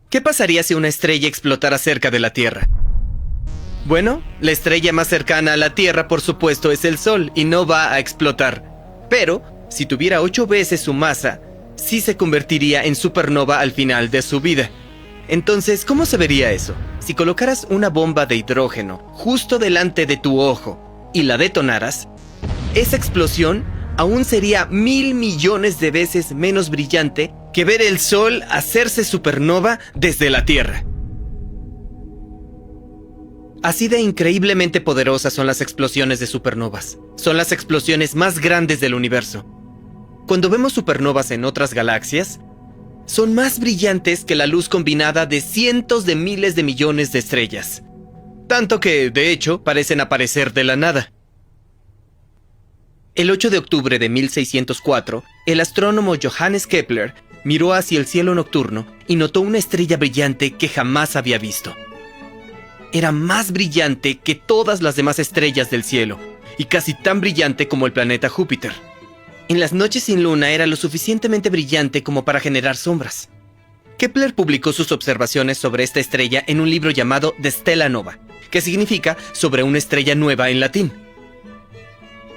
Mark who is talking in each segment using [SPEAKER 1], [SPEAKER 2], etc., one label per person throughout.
[SPEAKER 1] ¿Qué pasaría si una estrella explotara cerca de la Tierra? Bueno, la estrella más cercana a la Tierra, por supuesto, es el Sol y no va a explotar. Pero, si tuviera 8 veces su masa, sí se convertiría en supernova al final de su vida. Entonces, ¿cómo se vería eso? Si colocaras una bomba de hidrógeno justo delante de tu ojo y la detonaras, esa explosión aún sería 1000 millones de veces menos brillante que ver el Sol hacerse supernova desde la Tierra. Así de increíblemente poderosas son las explosiones de supernovas. Son las explosiones más grandes del universo. Cuando vemos supernovas en otras galaxias, son más brillantes que la luz combinada de cientos de miles de millones de estrellas. Tanto que, de hecho, parecen aparecer de la nada. El 8 de octubre de 1604, el astrónomo Johannes Kepler miró hacia el cielo nocturno y notó una estrella brillante que jamás había visto. Era más brillante que todas las demás estrellas del cielo, y casi tan brillante como el planeta Júpiter. En las noches sin luna era lo suficientemente brillante como para generar sombras. Kepler publicó sus observaciones sobre esta estrella en un libro llamado De Stella Nova, que significa sobre una estrella nueva en latín.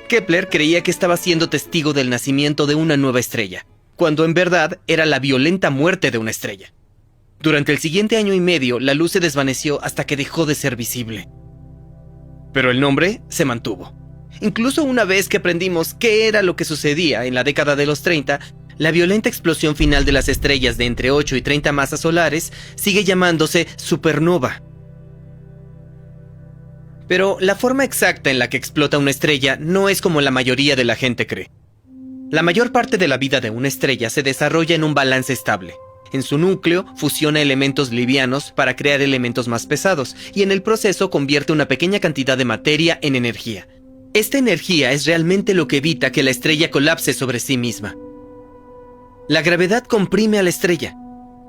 [SPEAKER 1] Kepler creía que estaba siendo testigo del nacimiento de una nueva estrella, cuando en verdad era la violenta muerte de una estrella. Durante el siguiente año y medio, la luz se desvaneció hasta que dejó de ser visible. Pero el nombre se mantuvo. Incluso una vez que aprendimos qué era lo que sucedía en la década de los 30, la violenta explosión final de las estrellas de entre 8 y 30 masas solares sigue llamándose supernova. Pero la forma exacta en la que explota una estrella no es como la mayoría de la gente cree. La mayor parte de la vida de una estrella se desarrolla en un balance estable. En su núcleo fusiona elementos livianos para crear elementos más pesados y en el proceso convierte una pequeña cantidad de materia en energía. Esta energía es realmente lo que evita que la estrella colapse sobre sí misma. La gravedad comprime a la estrella,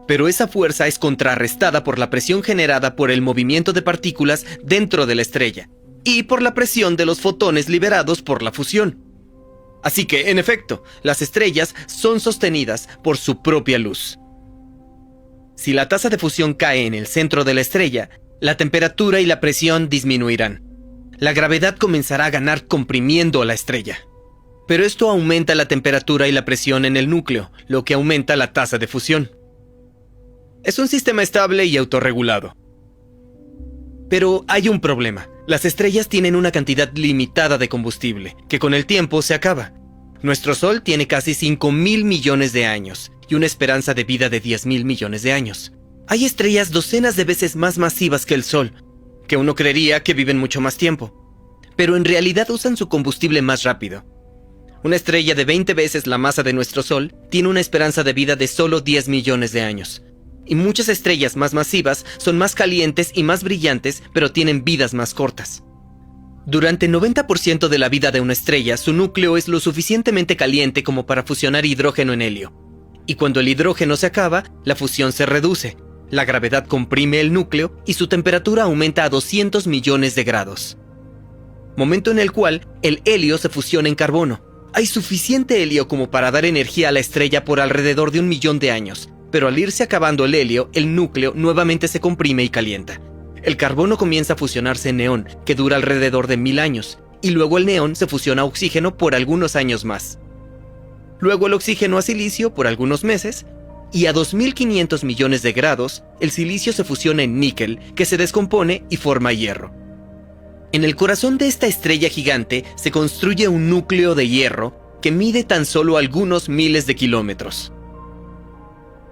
[SPEAKER 1] pero esa fuerza es contrarrestada por la presión generada por el movimiento de partículas dentro de la estrella y por la presión de los fotones liberados por la fusión. Así que, en efecto, las estrellas son sostenidas por su propia luz. Si la tasa de fusión cae en el centro de la estrella, la temperatura y la presión disminuirán. La gravedad comenzará a ganar comprimiendo a la estrella. Pero esto aumenta la temperatura y la presión en el núcleo, lo que aumenta la tasa de fusión. Es un sistema estable y autorregulado. Pero hay un problema. Las estrellas tienen una cantidad limitada de combustible, que con el tiempo se acaba. Nuestro Sol tiene casi 5.000 millones de años y una esperanza de vida de 10.000 millones de años. Hay estrellas docenas de veces más masivas que el Sol, que uno creería que viven mucho más tiempo, pero en realidad usan su combustible más rápido. Una estrella de 20 veces la masa de nuestro Sol tiene una esperanza de vida de solo 10 millones de años. Y muchas estrellas más masivas son más calientes y más brillantes, pero tienen vidas más cortas. Durante 90% de la vida de una estrella, su núcleo es lo suficientemente caliente como para fusionar hidrógeno en helio. Y cuando el hidrógeno se acaba, la fusión se reduce. La gravedad comprime el núcleo y su temperatura aumenta a 200 millones de grados. Momento en el cual el helio se fusiona en carbono. Hay suficiente helio como para dar energía a la estrella por alrededor de 1 millón de años, pero al irse acabando el helio, el núcleo nuevamente se comprime y calienta. El carbono comienza a fusionarse en neón, que dura alrededor de 1000 años, y luego el neón se fusiona a oxígeno por algunos años más. Luego el oxígeno a silicio por algunos meses, y a 2500 millones de grados, el silicio se fusiona en níquel, que se descompone y forma hierro. En el corazón de esta estrella gigante se construye un núcleo de hierro que mide tan solo algunos miles de kilómetros.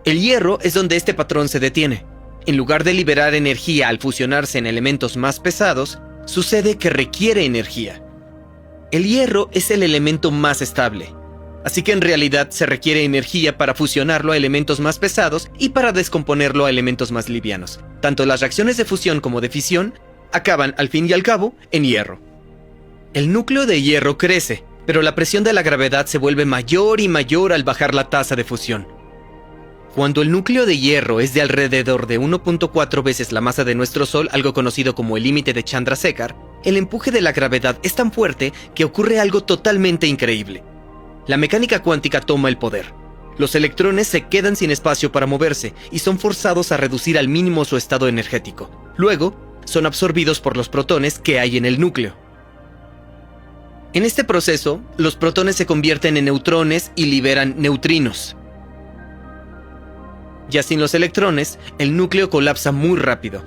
[SPEAKER 1] El hierro es donde este patrón se detiene. En lugar de liberar energía al fusionarse en elementos más pesados, sucede que requiere energía. El hierro es el elemento más estable, así que en realidad se requiere energía para fusionarlo a elementos más pesados y para descomponerlo a elementos más livianos. Tanto las reacciones de fusión como de fisión acaban, al fin y al cabo, en hierro. El núcleo de hierro crece, pero la presión de la gravedad se vuelve mayor y mayor al bajar la tasa de fusión. Cuando el núcleo de hierro es de alrededor de 1.4 veces la masa de nuestro Sol, algo conocido como el límite de Chandrasekhar, el empuje de la gravedad es tan fuerte que ocurre algo totalmente increíble. La mecánica cuántica toma el poder. Los electrones se quedan sin espacio para moverse y son forzados a reducir al mínimo su estado energético. Luego, son absorbidos por los protones que hay en el núcleo. En este proceso, los protones se convierten en neutrones y liberan neutrinos. Ya sin los electrones, el núcleo colapsa muy rápido,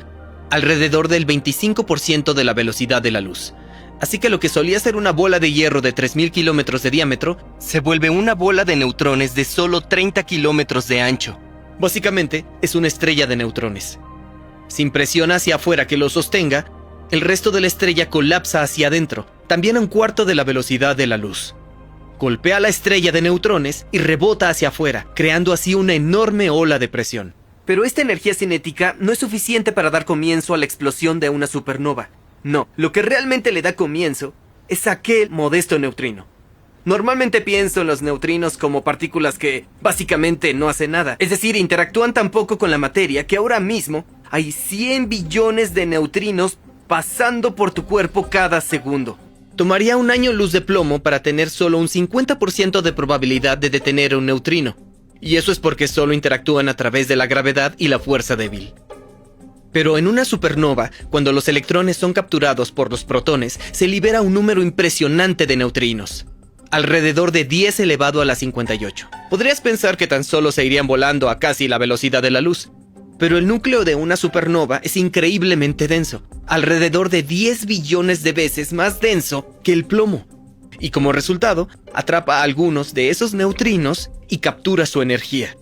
[SPEAKER 1] alrededor del 25% de la velocidad de la luz. Así que lo que solía ser una bola de hierro de 3.000 kilómetros de diámetro, se vuelve una bola de neutrones de solo 30 kilómetros de ancho. Básicamente, es una estrella de neutrones. Sin presión hacia afuera que lo sostenga, el resto de la estrella colapsa hacia adentro, también a un cuarto de la velocidad de la luz. Golpea la estrella de neutrones y rebota hacia afuera, creando así una enorme ola de presión. Pero esta energía cinética no es suficiente para dar comienzo a la explosión de una supernova. No, lo que realmente le da comienzo es aquel modesto neutrino. Normalmente pienso en los neutrinos como partículas que básicamente no hacen nada. Es decir, interactúan tan poco con la materia que ahora mismo hay 100 billones de neutrinos pasando por tu cuerpo cada segundo. Tomaría un año luz de plomo para tener solo un 50% de probabilidad de detener un neutrino. Y eso es porque solo interactúan a través de la gravedad y la fuerza débil. Pero en una supernova, cuando los electrones son capturados por los protones, se libera un número impresionante de neutrinos. Alrededor de 10 elevado a la 58. Podrías pensar que tan solo se irían volando a casi la velocidad de la luz. Pero el núcleo de una supernova es increíblemente denso, alrededor de 10 billones de veces más denso que el plomo. Y como resultado, atrapa a algunos de esos neutrinos y captura su energía.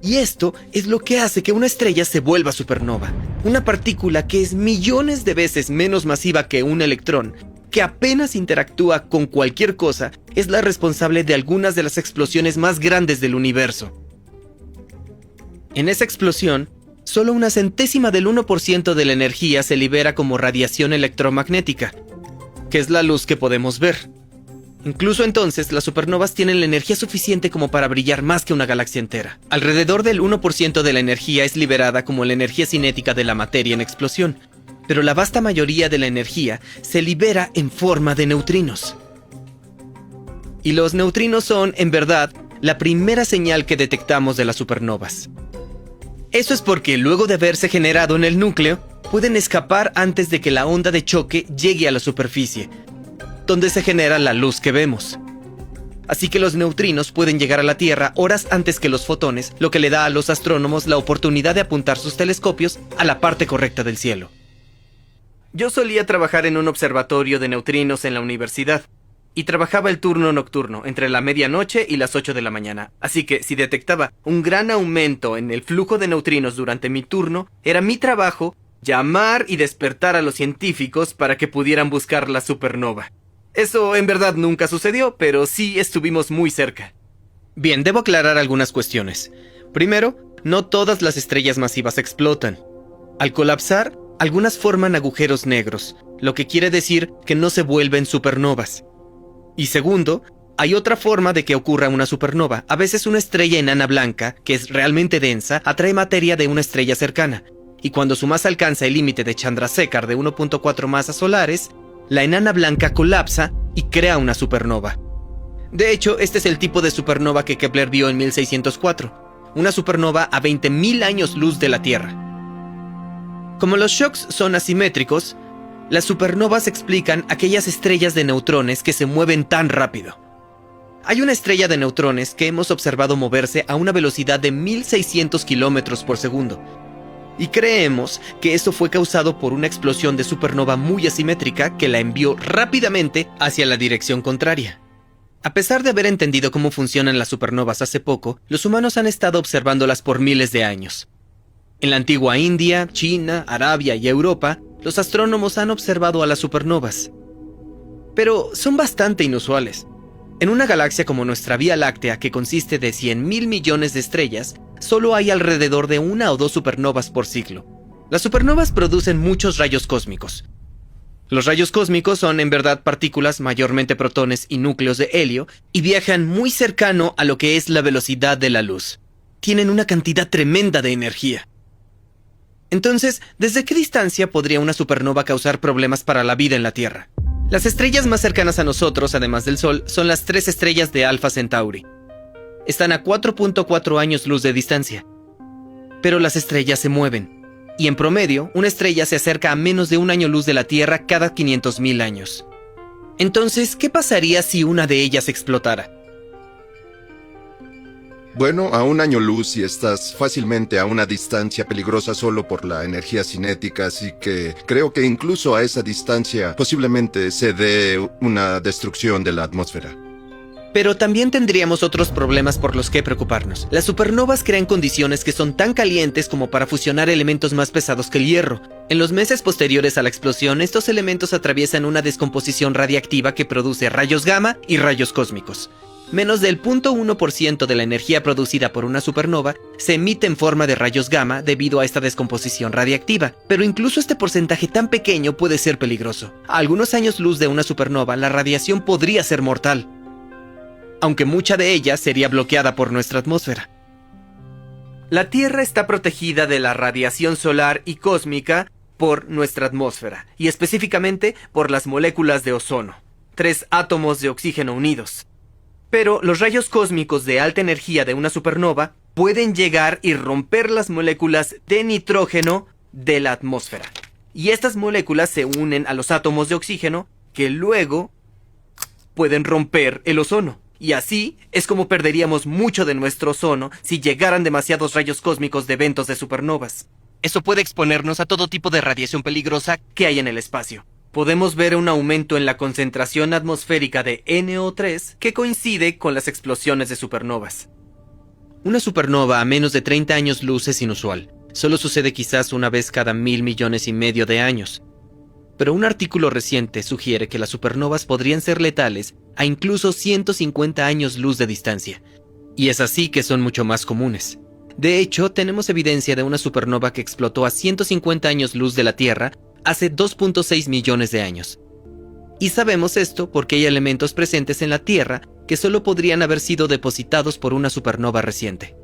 [SPEAKER 1] Y esto es lo que hace que una estrella se vuelva supernova. Una partícula que es millones de veces menos masiva que un electrón, que apenas interactúa con cualquier cosa, es la responsable de algunas de las explosiones más grandes del universo. En esa explosión, solo una centésima del 1% de la energía se libera como radiación electromagnética, que es la luz que podemos ver. Incluso entonces, las supernovas tienen la energía suficiente como para brillar más que una galaxia entera. Alrededor del 1% de la energía es liberada como la energía cinética de la materia en explosión, pero la vasta mayoría de la energía se libera en forma de neutrinos. Y los neutrinos son, en verdad, la primera señal que detectamos de las supernovas. Eso es porque luego de haberse generado en el núcleo, pueden escapar antes de que la onda de choque llegue a la superficie, donde se genera la luz que vemos. Así que los neutrinos pueden llegar a la Tierra horas antes que los fotones, lo que le da a los astrónomos la oportunidad de apuntar sus telescopios a la parte correcta del cielo. Yo solía trabajar en un observatorio de neutrinos en la universidad, y trabajaba el turno nocturno, entre la medianoche y las 8 de la mañana. Así que si detectaba un gran aumento en el flujo de neutrinos durante mi turno, era mi trabajo llamar y despertar a los científicos para que pudieran buscar la supernova. Eso en verdad nunca sucedió, pero sí estuvimos muy cerca. Bien, debo aclarar algunas cuestiones. Primero, no todas las estrellas masivas explotan. Al colapsar, algunas forman agujeros negros, lo que quiere decir que no se vuelven supernovas. Y segundo, hay otra forma de que ocurra una supernova. A veces una estrella enana blanca, que es realmente densa, atrae materia de una estrella cercana. Y cuando su masa alcanza el límite de Chandrasekhar de 1.4 masas solares, la enana blanca colapsa y crea una supernova. De hecho, este es el tipo de supernova que Kepler vio en 1604. Una supernova a 20.000 años luz de la Tierra. Como los shocks son asimétricos, las supernovas explican aquellas estrellas de neutrones que se mueven tan rápido. Hay una estrella de neutrones que hemos observado moverse a una velocidad de 1.600 kilómetros por segundo. Y creemos que eso fue causado por una explosión de supernova muy asimétrica que la envió rápidamente hacia la dirección contraria. A pesar de haber entendido cómo funcionan las supernovas hace poco, los humanos han estado observándolas por miles de años. En la antigua India, China, Arabia y Europa, los astrónomos han observado a las supernovas. Pero son bastante inusuales. En una galaxia como nuestra Vía Láctea, que consiste de 100.000 millones de estrellas, solo hay alrededor de 1 o 2 supernovas por siglo. Las supernovas producen muchos rayos cósmicos. Los rayos cósmicos son en verdad partículas, mayormente protones y núcleos de helio, y viajan muy cercano a lo que es la velocidad de la luz. Tienen una cantidad tremenda de energía. Entonces, ¿desde qué distancia podría una supernova causar problemas para la vida en la Tierra? Las estrellas más cercanas a nosotros, además del Sol, son las 3 estrellas de Alpha Centauri. están a 4.4 años luz de distancia. Pero las estrellas se mueven, y en promedio, una estrella se acerca a menos de un año luz de la Tierra cada 500.000 años. Entonces, ¿qué pasaría si una de ellas explotara?
[SPEAKER 2] Bueno, a un año luz y estás fácilmente a una distancia peligrosa solo por la energía cinética, así que creo que incluso a esa distancia posiblemente se dé una destrucción de la atmósfera.
[SPEAKER 1] Pero también tendríamos otros problemas por los que preocuparnos. Las supernovas crean condiciones que son tan calientes como para fusionar elementos más pesados que el hierro. En los meses posteriores a la explosión, estos elementos atraviesan una descomposición radiactiva que produce rayos gamma y rayos cósmicos. Menos del 0.1% de la energía producida por una supernova se emite en forma de rayos gamma debido a esta descomposición radiactiva, pero incluso este porcentaje tan pequeño puede ser peligroso. A algunos años luz de una supernova, la radiación podría ser mortal, aunque mucha de ella sería bloqueada por nuestra atmósfera. La Tierra está protegida de la radiación solar y cósmica por nuestra atmósfera, y específicamente por las moléculas de ozono, 3 átomos de oxígeno unidos. Pero los rayos cósmicos de alta energía de una supernova pueden llegar y romper las moléculas de nitrógeno de la atmósfera. Y estas moléculas se unen a los átomos de oxígeno que luego pueden romper el ozono. Y así es como perderíamos mucho de nuestro ozono si llegaran demasiados rayos cósmicos de eventos de supernovas. Eso puede exponernos a todo tipo de radiación peligrosa que hay en el espacio. Podemos ver un aumento en la concentración atmosférica de NO3 que coincide con las explosiones de supernovas. Una supernova a menos de 30 años luz es inusual. Solo sucede quizás una vez cada 1.000 millones y medio de años. Pero un artículo reciente sugiere que las supernovas podrían ser letales a incluso 150 años luz de distancia. Y es así que son mucho más comunes. De hecho, tenemos evidencia de una supernova que explotó a 150 años luz de la Tierra hace 2.6 millones de años. Y sabemos esto porque hay elementos presentes en la Tierra que solo podrían haber sido depositados por una supernova reciente.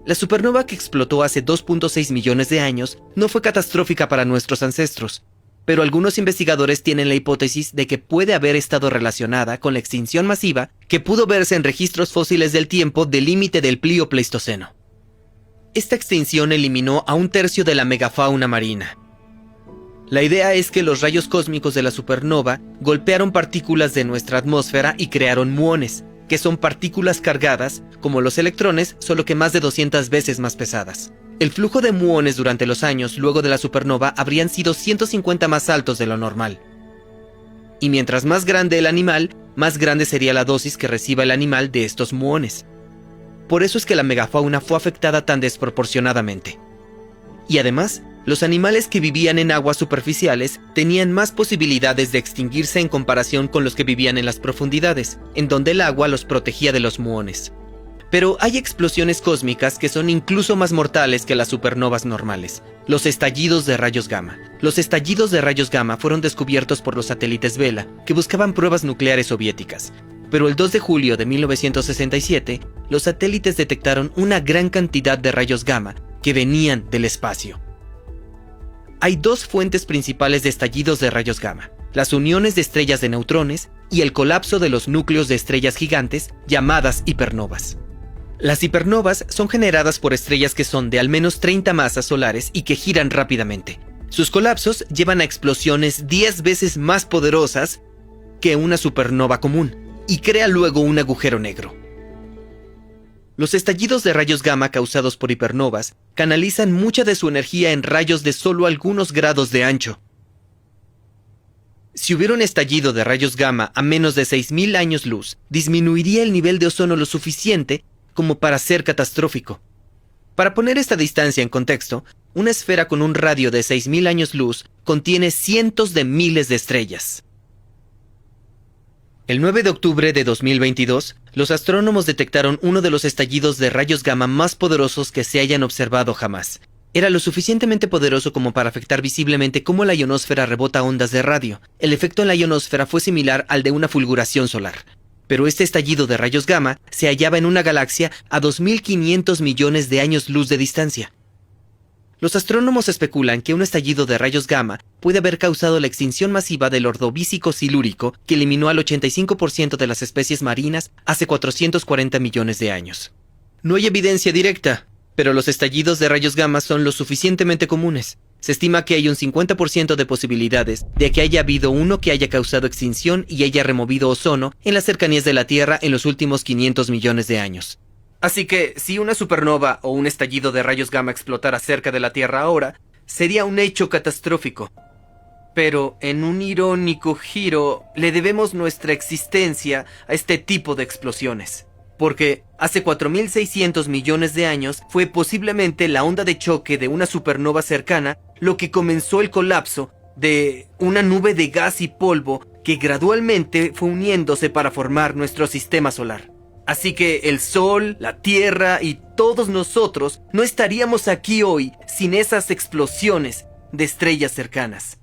[SPEAKER 1] La supernova que explotó hace 2.6 millones de años no fue catastrófica para nuestros ancestros, pero algunos investigadores tienen la hipótesis de que puede haber estado relacionada con la extinción masiva que pudo verse en registros fósiles del tiempo del límite del Plioceno. Esta extinción eliminó a 1/3 de la megafauna marina. La idea es que los rayos cósmicos de la supernova golpearon partículas de nuestra atmósfera y crearon muones, que son partículas cargadas, como los electrones, solo que más de 200 veces más pesadas. El flujo de muones durante los años luego de la supernova habrían sido 150 más altos de lo normal. Y mientras más grande el animal, más grande sería la dosis que reciba el animal de estos muones. Por eso es que la megafauna fue afectada tan desproporcionadamente. Y además, los animales que vivían en aguas superficiales tenían más posibilidades de extinguirse en comparación con los que vivían en las profundidades, en donde el agua los protegía de los muones. Pero hay explosiones cósmicas que son incluso más mortales que las supernovas normales: los estallidos de rayos gamma. Los estallidos de rayos gamma fueron descubiertos por los satélites Vela, que buscaban pruebas nucleares soviéticas. Pero el 2 de julio de 1967, los satélites detectaron una gran cantidad de rayos gamma que venían del espacio. Hay 2 fuentes principales de estallidos de rayos gamma: las uniones de estrellas de neutrones y el colapso de los núcleos de estrellas gigantes llamadas hipernovas. Las hipernovas son generadas por estrellas que son de al menos 30 masas solares y que giran rápidamente. Sus colapsos llevan a explosiones 10 veces más poderosas que una supernova común y crea luego un agujero negro. Los estallidos de rayos gamma causados por hipernovas canalizan mucha de su energía en rayos de solo algunos grados de ancho. Si hubiera un estallido de rayos gamma a menos de 6.000 años luz, disminuiría el nivel de ozono lo suficiente como para ser catastrófico. Para poner esta distancia en contexto, una esfera con un radio de 6.000 años luz contiene cientos de miles de estrellas. El 9 de octubre de 2022, los astrónomos detectaron uno de los estallidos de rayos gamma más poderosos que se hayan observado jamás. Era lo suficientemente poderoso como para afectar visiblemente cómo la ionosfera rebota ondas de radio. El efecto en la ionosfera fue similar al de una fulguración solar. Pero este estallido de rayos gamma se hallaba en una galaxia a 2.500 millones de años luz de distancia. Los astrónomos especulan que un estallido de rayos gamma puede haber causado la extinción masiva del ordovícico silúrico que eliminó al 85% de las especies marinas hace 440 millones de años. No hay evidencia directa, pero los estallidos de rayos gamma son lo suficientemente comunes. Se estima que hay un 50% de posibilidades de que haya habido uno que haya causado extinción y haya removido ozono en las cercanías de la Tierra en los últimos 500 millones de años. Así que, si una supernova o un estallido de rayos gamma explotara cerca de la Tierra ahora, sería un hecho catastrófico. Pero, en un irónico giro, le debemos nuestra existencia a este tipo de explosiones. Porque hace 4.600 millones de años fue posiblemente la onda de choque de una supernova cercana lo que comenzó el colapso de una nube de gas y polvo que gradualmente fue uniéndose para formar nuestro sistema solar. Así que el Sol, la Tierra y todos nosotros no estaríamos aquí hoy sin esas explosiones de estrellas cercanas.